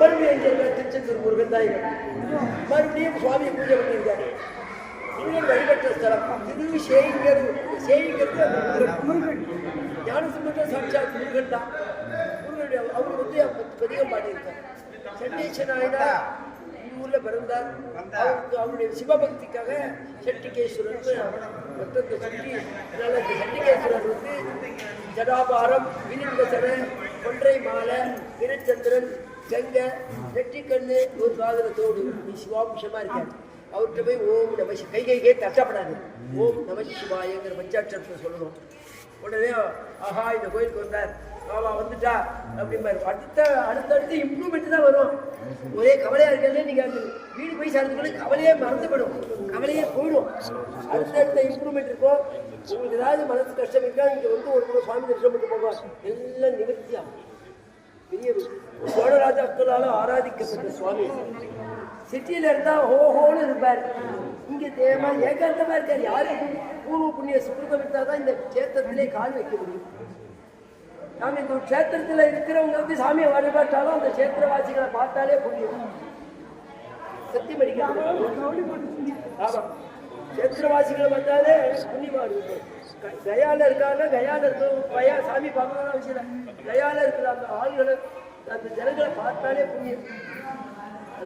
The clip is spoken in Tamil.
மறுபடியும் இங்கே திருச்செந்தூர் முருகன் தான் இவர். மறுபடியும் சுவாமியை பூஜை பண்ணியிருக்காரு. முருகன் வழிபட்ட ஸ்தலம் திரு சேங்கர். சேங்கிறது அந்த முருகன் ஞானசம்பந்த சாட்சாத் முருகன் தான். முருகனுடைய அவர் வந்து பதிகம் பாடியிருக்கார். சண்டேச நாயனா ஊர்ல பிறந்தார். அவருடைய சிவபக்திக்காக செட்டிகேஸ்வரன் மொத்தத்தை சுற்றி, அதனால இந்த செட்டிகேஸ்வரர் வந்து ஜடாபாரம், விரிந்தசர, கொன்றை மாலை, வீரச்சந்திரன், கங்கை, நெற்றிக்கண்ணு, ஒரு காதலத்தோடு நீ சிவாம்சமா இருக்காரு. அவர்கிட்ட போய் ஓம் நம கைகே தட்டப்படாது. ஓம் நம சிவாயங்கிற பஞ்சாட்சரத்தை சொல்லணும். உடனே ஆஹா இந்த கோயிலுக்கு வந்தார், பாபா வந்துட்டா அப்படிம்பாரு. அடுத்தடுத்து இம்ப்ரூவ்மெண்ட் தான் வரும். ஒரே கவலையா இருக்கிறதே நீங்க அந்த வீடு போய் சேர்ந்துக்குள்ள கவலையே மறந்துவிடும், கவலையே போயிடும். அடுத்தடுத்த இம்ப்ரூவ்மெண்ட் இருக்கும். உங்களுக்கு ஏதாவது மனசு கஷ்டம் இருக்கா, இங்க வந்து ஒரு முறை சுவாமி தரிசனம் பண்ணி போங்க, எல்லாம் நிவர்த்தியா. பெரிய சோழராஜாக்களால ஆராதிக்கப்பட்ட சுவாமி. சிட்டியில இருந்தா ஹோஹோன்னு இருப்பார். இங்க தேவமா ஏகாந்தமா இருக்காரு. யாருக்கு பூர்வ புண்ணிய சுகிருதம் இருந்தாதான் இந்த கஷேத்திரத்திலே கால் வைக்க முடியும். நாம இந்த கஷேத்திரத்துல இருக்கிறவங்க வந்து சாமியை வழிபாட்டாலும் அந்த கஷேத்திரவாசிகளை பார்த்தாலே புரியும். சத்தியம் அடிக்கிறது. ஆமா, கஷேத்திரவாசிகளை பார்த்தாலே புண்ணியமா இருக்கும். கயால இருக்காங்க, கயால இருக்க சாமி பார்க்கணும் அவசியம். கயால இருக்கிற அந்த ஆள்களை, அந்த ஜனங்களை பார்த்தாலே புண்ணியம்.